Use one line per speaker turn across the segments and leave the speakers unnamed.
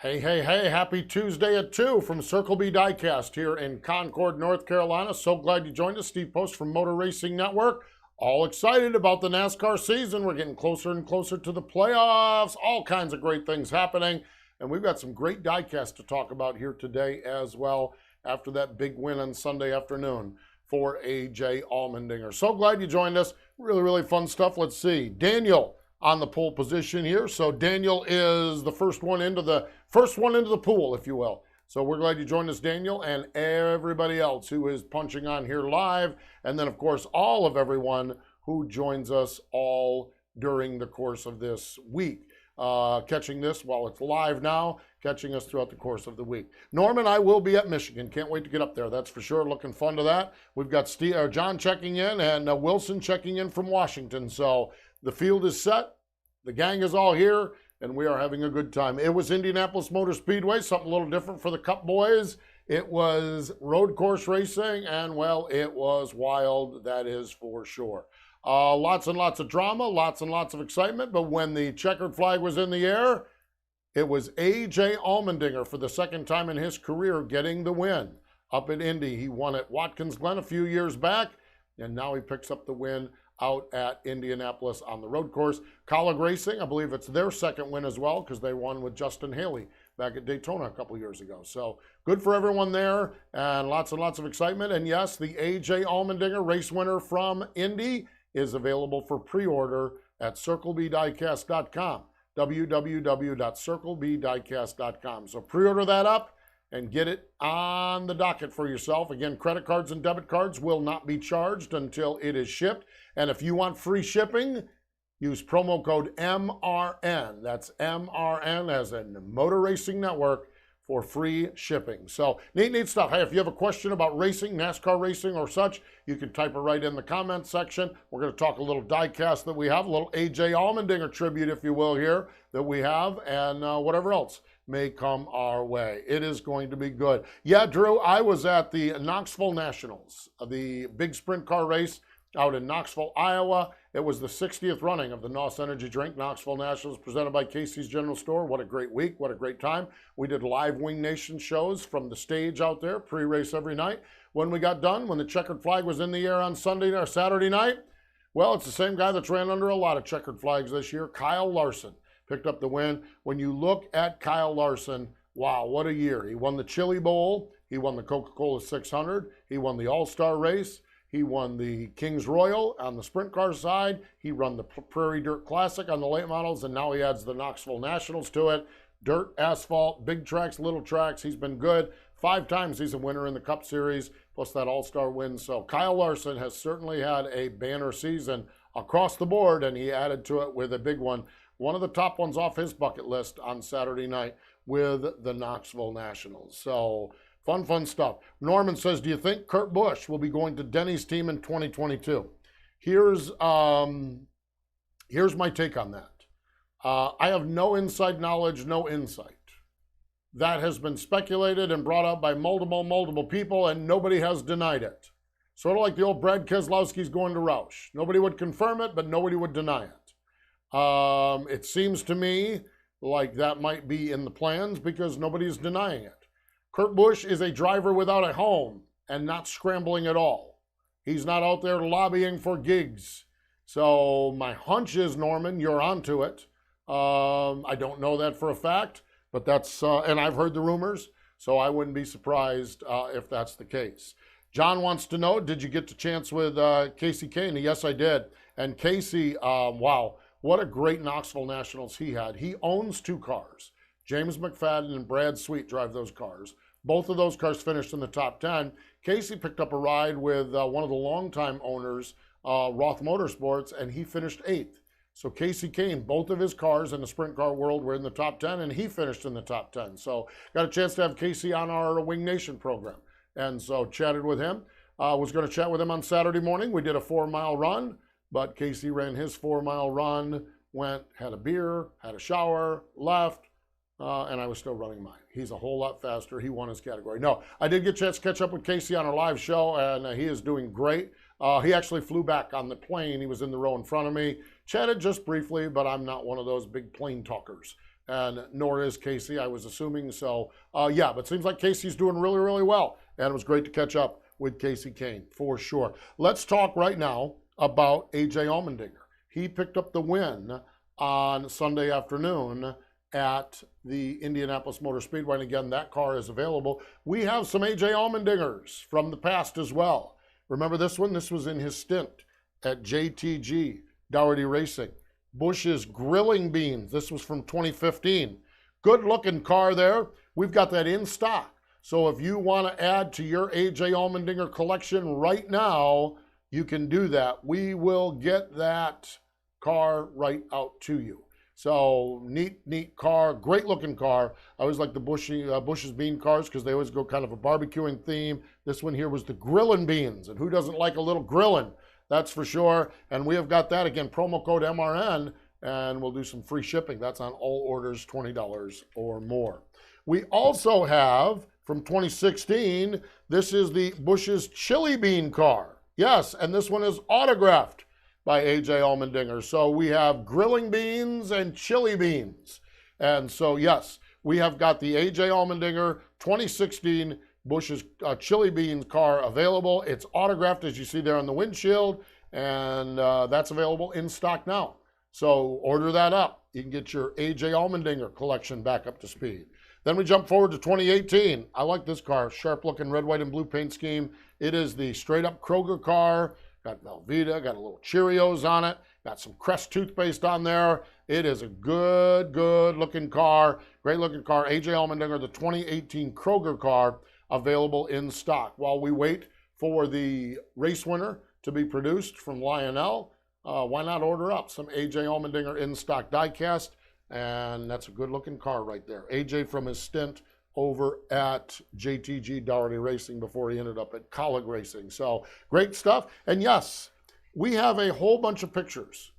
Hey, hey, hey, happy Tuesday at 2 from Circle B Diecast here in Concord, North Carolina. So glad you joined us. Steve Post from Motor Racing Network. All excited about the NASCAR season. We're getting closer and closer to the playoffs. All kinds of great things happening. And we've got some great diecast to talk about here today as well after that big win on Sunday afternoon for A.J. Allmendinger. So glad you joined us. Really, really fun stuff. Let's see. Daniel on the pole position here. So Daniel is the first one into the pool, if you will. So we're glad you joined us, Daniel, and everybody else who is punching on here live. And then, of course, all of everyone who joins us all during the course of this week. Catching this while it's live now, catching us throughout the course of the week. Norman, I will be at Michigan. Can't wait to get up there. That's for sure. Looking fun to that. We've got John checking in and Wilson checking in from Washington. So the field is set. The gang is all here, and we are having a good time. It was Indianapolis Motor Speedway, something a little different for the Cup boys. It was road course racing, and, well, it was wild, that is for sure. Lots and lots of drama, lots and lots of excitement, but when the checkered flag was in the air, it was A.J. Allmendinger for the second time in his career getting the win up at Indy. He won at Watkins Glen a few years back, and now he picks up the win out at Indianapolis on the road course. Colleague Racing, I believe it's their second win as well because they won with Justin Haley back at Daytona a couple years ago. So good for everyone there and lots of excitement. And yes, the A.J. Allmendinger race winner from Indy is available for pre-order at CircleBDiecast.com, www.CircleBDiecast.com. So pre-order that up and get it on the docket for yourself. Again, credit cards and debit cards will not be charged until it is shipped. And if you want free shipping, use promo code MRN. That's MRN as in Motor Racing Network for free shipping. So neat stuff. Hey, if you have a question about racing, NASCAR racing or such, you can type it right in the comments section. We're going to talk a little diecast that we have, a little A.J. Allmendinger tribute, if you will, here that we have, and whatever else may come our way. It is going to be good. Yeah, Drew, I was at the Knoxville Nationals, the big sprint car race out in Knoxville, Iowa. It was the 60th running of the NOS Energy Drink Knoxville Nationals presented by Casey's General Store. What a great week. What a great time. We did live Wing Nation shows from the stage out there, pre-race every night. When we got done, when the checkered flag was in the air on Sunday or Saturday night, well, it's the same guy that's ran under a lot of checkered flags this year, Kyle Larson, picked up the win. When you look at Kyle Larson, wow, what a year. He won the Chili Bowl. He won the Coca-Cola 600. He won the All-Star race. He won the Kings Royal on the sprint car side. He won the Prairie Dirt Classic on the late models, and now he adds the Knoxville Nationals to it. Dirt, asphalt, big tracks, little tracks. He's been good. 5 times he's a winner in the Cup Series, plus that All-Star win. So Kyle Larson has certainly had a banner season across the board, and he added to it with a big one. One of the top ones off his bucket list on Saturday night with the Knoxville Nationals. So fun stuff. Norman says, do you think Kurt Busch will be going to Denny's team in 2022? Here's my take on that. I have no inside knowledge, no insight. That has been speculated and brought up by multiple people, and nobody has denied it. Sort of like the old Brad Keselowski's going to Roush. Nobody would confirm it, but nobody would deny it. It seems to me like that might be in the plans because nobody's denying it. Kurt Busch is a driver without a home and not scrambling at all. He's not out there lobbying for gigs. So my hunch is, Norman, you're onto it. I don't know that for a fact, but that's, and I've heard the rumors, so I wouldn't be surprised if that's the case. John wants to know, did you get the chance with Casey Kane? Yes, I did. And Casey, wow, what a great Knoxville Nationals he had. He owns 2 cars. James McFadden and Brad Sweet drive those cars. Both of those cars finished in the top 10. Casey picked up a ride with one of the longtime owners, Roth Motorsports, and he finished 8th. So Casey Kane, both of his cars in the sprint car world were in the top 10, and he finished in the top 10. So got a chance to have Casey on our Wing Nation program. And so chatted with him. Was going to chat with him on Saturday morning. We did a 4-mile run, but Casey ran his 4-mile run, went, had a beer, had a shower, left, and I was still running mine. He's a whole lot faster. He won his category. No, I did get a chance to catch up with Casey on our live show, and he is doing great. He actually flew back on the plane. He was in the row in front of me. Chatted just briefly, but I'm not one of those big plane talkers. and nor is Casey, I was assuming. So, yeah, but it seems like Casey's doing really, really well. And it was great to catch up with Casey Kane, for sure. Let's talk right now about A.J. Allmendinger. He picked up the win on Sunday afternoon at the Indianapolis Motor Speedway. And again, that car is available. We have some A.J. Allmendingers from the past as well. Remember this one? This was in his stint at JTG, Dougherty Racing. Bush's Grilling Beans. This was from 2015. Good looking car there. We've got that in stock. So if you want to add to your A.J. Allmendinger collection right now, you can do that. We will get that car right out to you. So neat car, great looking car. I always like the Bush's Bean cars because they always go kind of a barbecuing theme. This one here was the Grillin' Beans, and who doesn't like a little grilling? That's for sure. And we have got that, again, promo code MRN, and we'll do some free shipping. That's on all orders $20 or more. We also have, from 2016, this is the Bush's Chili Bean car. Yes, and this one is autographed by A.J. Allmendinger. So we have grilling beans and chili beans. And so, yes, we have got the A.J. Allmendinger 2016 Bush's Chili Beans car available. It's autographed, as you see there on the windshield, and that's available in stock now. So order that up. You can get your A.J. Allmendinger collection back up to speed. Then we jump forward to 2018. I like this car, sharp-looking red, white, and blue paint scheme. It is the straight-up Kroger car. Got Velveeta, got a little Cheerios on it, got some Crest toothpaste on there. It is a good-looking car, great-looking car. A.J. Allmendinger, the 2018 Kroger car, available in stock. While we wait for the race winner to be produced from Lionel, why not order up some A.J. Allmendinger in-stock diecast? And that's a good-looking car right there. A.J. from his stint over at JTG Dougherty Racing before he ended up at Colleague Racing. So great stuff. And yes, we have a whole bunch of pictures.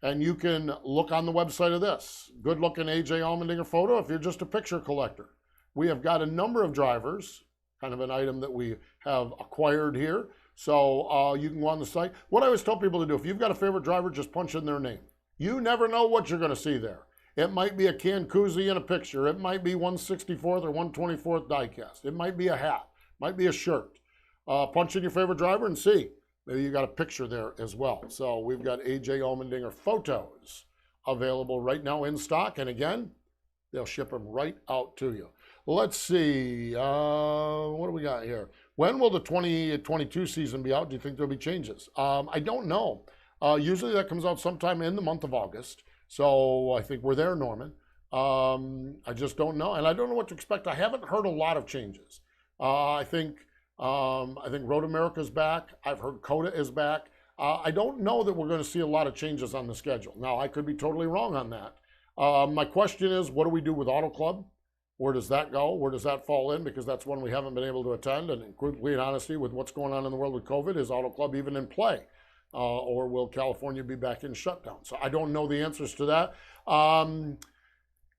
And you can look on the website of this. Good-looking A.J. Allmendinger photo if you're just a picture collector. We have got a number of drivers, kind of an item that we have acquired here. So you can go on the site. What I always tell people to do, if you've got a favorite driver, just punch in their name. You never know what you're going to see there. It might be a can koozie in a picture. It might be 164th or 124th diecast. It might be a hat. Might be a shirt. Punch in your favorite driver and see. Maybe you got a picture there as well. So we've got A.J. Allmendinger photos available right now in stock. And again, they'll ship them right out to you. Let's see. What do we got here? When will the 2022 season be out? Do you think there'll be changes? I don't know. Usually that comes out sometime in the month of August. So I think we're there, Norman. I just don't know. And I don't know what to expect. I haven't heard a lot of changes. I think Road America's back. I've heard COTA is back. I don't know that we're going to see a lot of changes on the schedule. Now, I could be totally wrong on that. My question is, what do we do with Auto Club? Where does that go? Where does that fall in? Because that's one we haven't been able to attend. And in complete honesty, with what's going on in the world with COVID, is Auto Club even in play? Or will California be back in shutdown? So I don't know the answers to that.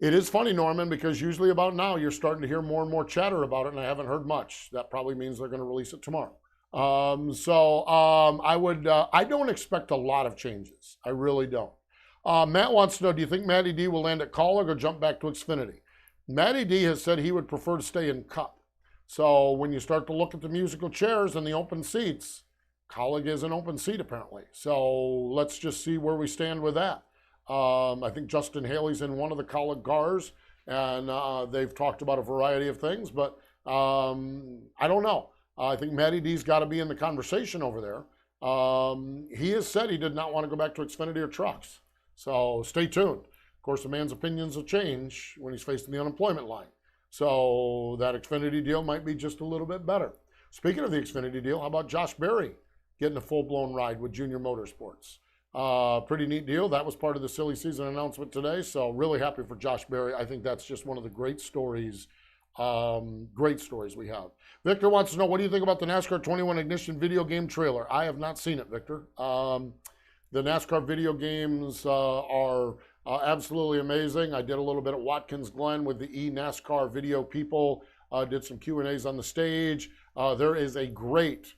It is funny, Norman, because usually about now you're starting to hear more and more chatter about it, and I haven't heard much. That probably means they're going to release it tomorrow. I don't expect a lot of changes. I really don't. Matt wants to know, do you think Matty D will land at Colleague or jump back to Xfinity? Matty D has said he would prefer to stay in Cup. So when you start to look at the musical chairs and the open seats, Colleague is an open seat apparently. So let's just see where we stand with that. I think Justin Haley's in one of the Colleague cars, and they've talked about a variety of things, but I don't know. I think Matty D's got to be in the conversation over there. He has said he did not want to go back to Xfinity or trucks. So stay tuned. Of course, a man's opinions will change when he's facing the unemployment line. So that Xfinity deal might be just a little bit better. Speaking of the Xfinity deal, how about Josh Berry getting a full-blown ride with Junior Motorsports? Pretty neat deal. That was part of the silly season announcement today. So really happy for Josh Berry. I think that's just one of the great stories we have. Victor wants to know, what do you think about the NASCAR 21 Ignition video game trailer? I have not seen it, Victor. The NASCAR video games are absolutely amazing. I did a little bit at Watkins Glen with the NASCAR video people. Did some Q&As on the stage. There is a great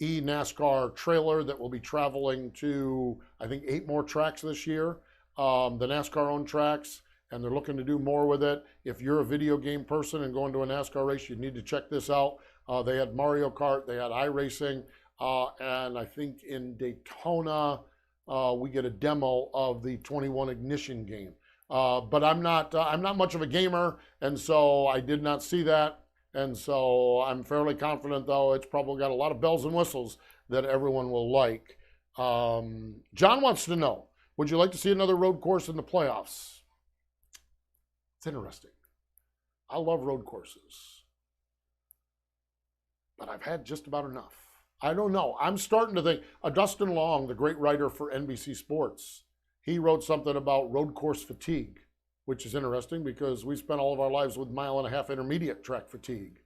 NASCAR trailer that will be traveling to, I think, 8 more tracks this year. The NASCAR-owned tracks. and they're looking to do more with it. If you're a video game person and going to a NASCAR race, you need to check this out. They had Mario Kart, they had iRacing, and I think in Daytona, we get a demo of the 21 Ignition game. But I'm not much of a gamer, and so I did not see that. And so I'm fairly confident, though, it's probably got a lot of bells and whistles that everyone will like. John wants to know, would you like to see another road course in the playoffs? It's interesting. I love road courses, but I've had just about enough. I don't know. I'm starting to think, Dustin Long, the great writer for NBC Sports, he wrote something about road course fatigue, which is interesting because we spent all of our lives with 1.5 mile intermediate track fatigue.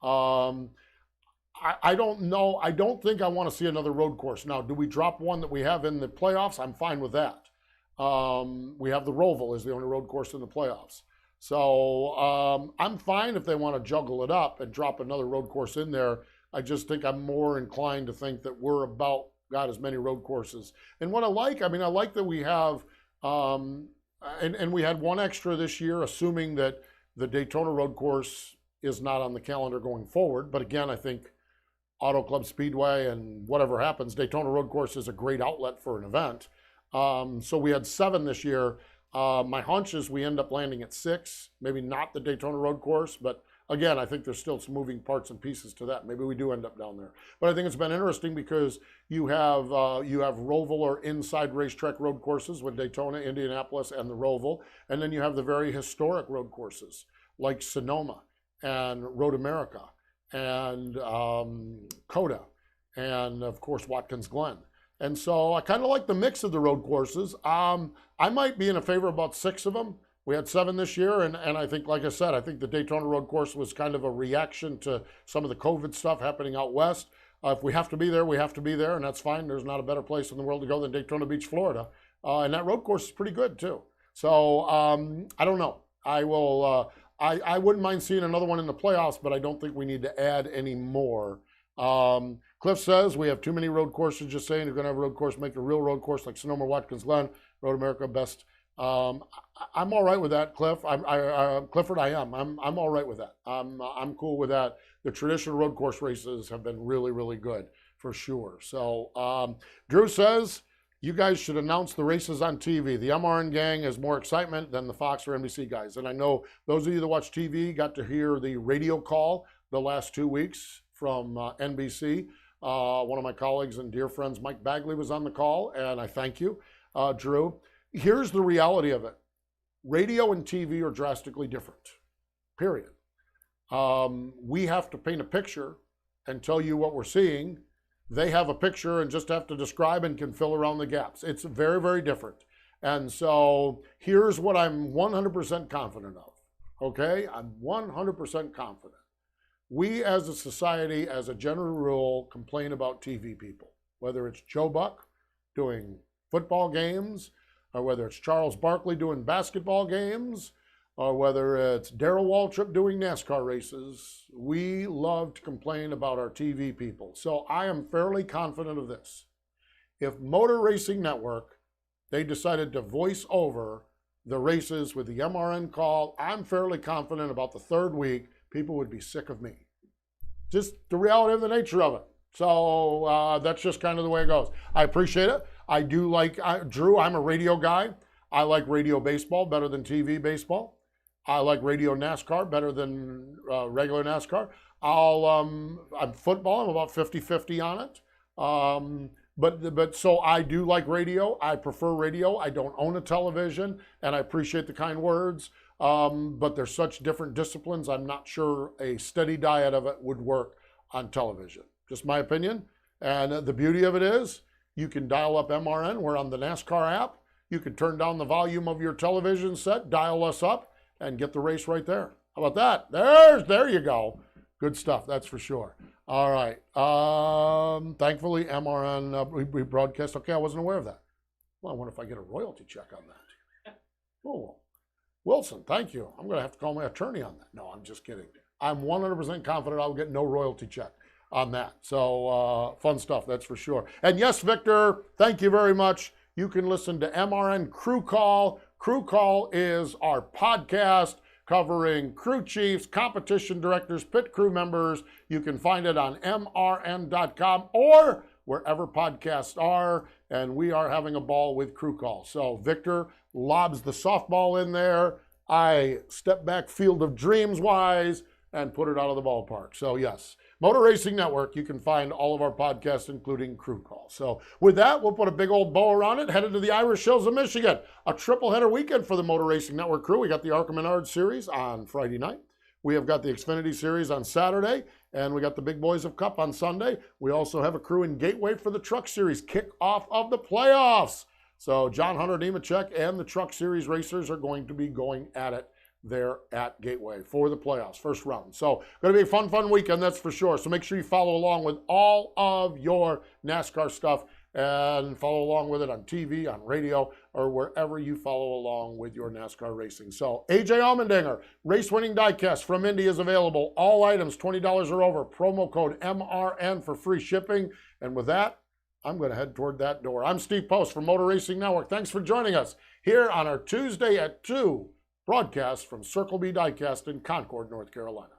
I don't know. I don't think I want to see another road course. Now, do we drop one that we have in the playoffs? I'm fine with that. We have the Roval as the only road course in the playoffs. So I'm fine if they want to juggle it up and drop another road course in there. I just think I'm more inclined to think that we're about got as many road courses. And what I like that we have, and we had one extra this year, assuming that the Daytona road course is not on the calendar going forward. But again, I think Auto Club Speedway and whatever happens, Daytona road course is a great outlet for an event. So we had 7 this year. My hunch is we end up landing at 6, maybe not the Daytona road course, but again, I think there's still some moving parts and pieces to that. Maybe we do end up down there. But I think it's been interesting because you have Roval or inside racetrack road courses with Daytona, Indianapolis, and the Roval. And then you have the very historic road courses like Sonoma and Road America and Coda and, of course, Watkins Glen. And so I kind of like the mix of the road courses. I might be in a favor of about 6 of them. We had 7 this year, and I think, like I said, I think the Daytona road course was kind of a reaction to some of the COVID stuff happening out west. If we have to be there, we have to be there, and that's fine. There's not a better place in the world to go than Daytona Beach, Florida. And that road course is pretty good, too. So I don't know. I will. I wouldn't mind seeing another one in the playoffs, but I don't think we need to add any more. Cliff says we have too many road courses. Just saying, you're going to have a road course, make a real road course like Sonoma, Watkins Glen, Road America, best. I'm all right with that, Cliff. Clifford, I am. I'm all right with that. I'm cool with that. The traditional road course races have been really, really good for sure. So Drew says you guys should announce the races on TV. The MRN gang has more excitement than the Fox or NBC guys. And I know those of you that watch TV got to hear the radio call the last 2 weeks from NBC. One of my colleagues and dear friends, Mike Bagley, was on the call, and I thank you, Drew. Here's the reality of it. Radio and TV are drastically different, period. We have to paint a picture and tell you what we're seeing. They have a picture and just have to describe and can fill around the gaps. It's very, very different. And so here's what I'm 100% confident of, okay? I'm 100% confident. We as a society, as a general rule, complain about TV people, whether it's Joe Buck doing football games, or whether it's Charles Barkley doing basketball games, or whether it's Darrell Waltrip doing NASCAR races. We love to complain about our TV people. So I am fairly confident of this. If Motor Racing Network, they decided to voice over the races with the MRN call, I'm fairly confident about the 3rd week, people would be sick of me. Just the reality of the nature of it. So that's just kind of the way it goes. I appreciate it. I do like, Drew, I'm a radio guy. I like radio baseball better than TV baseball. I like radio NASCAR better than regular NASCAR. I'm football, I'm about 50-50 on it. But so I do like radio. I prefer radio. I don't own a television, and I appreciate the kind words. But there's such different disciplines, I'm not sure a steady diet of it would work on television. Just my opinion. And the beauty of it is you can dial up MRN. We're on the NASCAR app. You can turn down the volume of your television set, dial us up, and get the race right there. How about that? There you go. Good stuff, that's for sure. All right. Thankfully, MRN, we broadcast. Okay, I wasn't aware of that. Well, I wonder if I get a royalty check on that. Oh, Wilson, thank you. I'm going to have to call my attorney on that. No, I'm just kidding. I'm 100% confident I'll get no royalty check on that. So fun stuff, that's for sure. And yes, Victor, thank you very much. You can listen to MRN Crew Call Crew Call is our podcast covering crew chiefs, competition directors, pit crew members. You can find it on mrn.com or wherever podcasts are, and we are having a ball with Crew Call. So Victor lobs the softball in there. I step back Field of Dreams wise and put it out of the ballpark. So yes, Motor Racing Network, you can find all of our podcasts, including Crew Call. So with that, we'll put a big old bow around it, headed to the Irish Hills of Michigan. A triple header weekend for the Motor Racing Network crew. We got the ARCA Menard Series on Friday night. We have got the Xfinity Series on Saturday, and we got the Big Boys of Cup on Sunday. We also have a crew in Gateway for the Truck Series, kickoff of the playoffs. So John Hunter Nemechek and the Truck Series racers are going to be going at it there at Gateway for the playoffs, first round. So going to be a fun weekend, that's for sure. So make sure you follow along with all of your NASCAR stuff and follow along with it on TV, on radio, or wherever you follow along with your NASCAR racing. So AJ Allmendinger, race-winning diecast from Indy is available. All items $20 or over. Promo code MRN for free shipping. And with that, I'm going to head toward that door. I'm Steve Post from Motor Racing Network. Thanks for joining us here on our Tuesday at 2 broadcast from Circle B Diecast in Concord, North Carolina.